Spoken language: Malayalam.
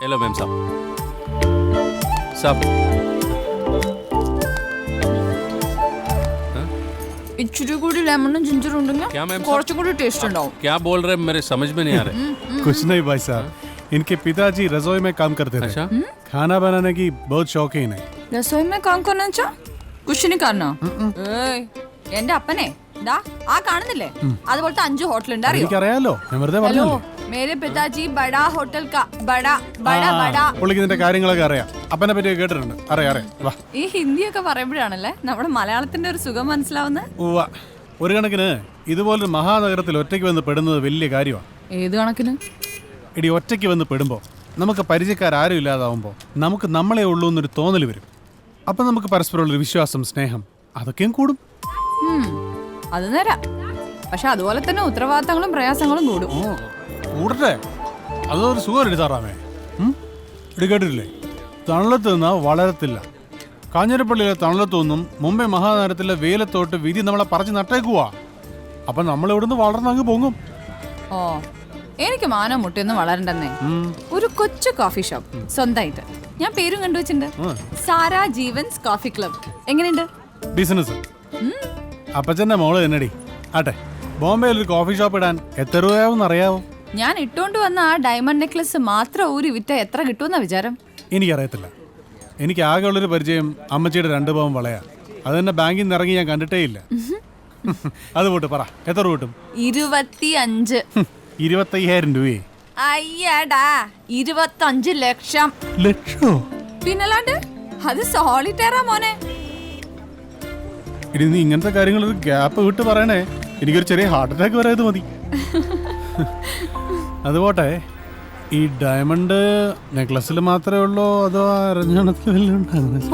हेलो मैम साहब साहब ഇച്ചിരി കൂടി ലെമണും ജിഞ്ചറും ഉണ്ടെങ്കിൽ क्या मैम കുറച്ചും കൂടി ടേസ്റ്റ് ഉണ്ടാവും. क्या बोल रहे हैं मेरे समझ में नहीं आ रहे कुछ नहीं भाई साहब, इनके पिताजी रसोई में काम करते थे। अच्छा खाना बनाने की बहुत शौकीन है। രസോയി में काम करना अच्छा कुछ नहीं करना. ഏയ് എന്റെ അപ്പനെ ദാ ആ കാണുന്നില്ലേ അതുപോലത്തെ 5 ഹോട്ടൽ ഉണ്ട് അറിയോ? എനിക്കറിയാലോ, ഞാൻ വെറുതെ ഹലോ പറഞ്ഞല്ലോ. മേരെ പിതാജി ബഡാ ഹോട്ടൽ കാ ബഡാ ബഡാ ബഡാ. പുള്ളിക്ക് ഇതിന്റെ കാര്യങ്ങളൊക്കെ അറിയാം. അപ്പനെ പറ്റി കേട്ടിട്ടുണ്ട്. അറിയാം. വാ. ഈ ഹിന്ദിയൊക്കെ പറയുമ്പോഴാണല്ലേ നമ്മുടെ മലയാളത്തിന്റെ ഒരു സുഖം മനസ്സിലാവുന്നത്. ഉവ്വ. ഒരു കണക്കിന് ഇതുപോലൊരു മഹാനഗരത്തിൽ ഒറ്റയ്ക്ക് വന്ന് പെടുന്നത് വലിയ കാര്യമാണ്. ഏത് കണക്കിന്? ഇടി ഒറ്റയ്ക്ക് വന്ന് പെടുമ്പോൾ നമുക്ക് പരിചയക്കാരും ഇല്ലാതാവുമ്പോൾ നമുക്ക് നമ്മളെ ഉള്ളൂ എന്നൊരു തോന്നൽ വരും. അപ്പം നമുക്ക് പരസ്പരമുള്ളൊരു വിശ്വാസം, സ്നേഹം അതൊക്കെയും കൂടും. അത് നേരാ. പക്ഷെ അതുപോലെ തന്നെ ഉത്തരവാദിത്തങ്ങളും പ്രയാസങ്ങളും കൂടും. കൂടട്ടെ, അതൊരു സുഖം എടുത്താറാമേ. ഇടി കേട്ടിട്ടില്ലേ, തണലത്ത് നിന്നാ വളരത്തില്ല. കാഞ്ഞിരപ്പള്ളിയിലെ തണലത്തൊന്നും മുംബൈ മഹാനഗരത്തിലെ വെയിലത്തോട്ട് വിധി നമ്മളെ പറിച്ച് നട്ടേക്കുവാ. അപ്പം നമ്മൾ ഇവിടുന്ന് വളർന്നങ്ങ് പൊങ്ങും. ഓ എനിക്ക് മാനോ മുട്ടിയൊന്നും വളരണ്ടെന്നേ. ഒരു കൊച്ചു കോഫി ഷോപ്പ് സ്വന്തമായിട്ട് ഞാൻ പേരും കണ്ടുവച്ചിട്ടുണ്ട്. സാരാ ജീവൻസ് കോഫി ക്ലബ്. എങ്ങനെയുണ്ട് ബിസിനസ്? അപ്പച്ചന്റെ മോള് തന്നെടി. ആട്ടെ, ബോംബെയിൽ ഒരു കോഫി ഷോപ്പ് ഇടാൻ എത്ര രൂപയാവും അറിയാവോ? ഞാൻ ഇട്ടുകൊണ്ട് വന്ന ആ ഡയമണ്ട് നെക്ലസ് മാത്രം ഊരി വിറ്റ എത്ര കിട്ടുമെന്ന വിചാരം? എനിക്കറിയത്തില്ല. എനിക്ക് ആകെയുള്ളൊരു പരിചയം അമ്മച്ചിയുടെ 2 പവൻ വളയാ. അത് തന്നെ ബാങ്കിൽ നിന്ന് ഇറങ്ങി ഞാൻ കണ്ടിട്ടേ ഇല്ല. അത് പോട്ട് പറ, എത്ര രൂപ കിട്ടും? 25. 25,000 രൂപയെ? അയ്യടാ 25 ലക്ഷം. ലക്ഷോ? പിന്നല്ലാണ്ട് അത് സോളിറ്റേറാ മോനെ. ഇനി നീ ഇങ്ങനത്തെ കാര്യങ്ങൾ ഒരു ഗ്യാപ്പ് വിട്ട് പറയണേ. എനിക്കൊരു ചെറിയ ഹാർട്ട് അറ്റാക്ക് വരാത് മതി. അതുപോട്ടെ, ഈ ഡയമണ്ട് നെക്ലസിൽ മാത്രമേ ഉള്ളൂ അതോ അരഞ്ഞാണത്തിൽ വല്ലതും ഉണ്ടാകുന്നത്?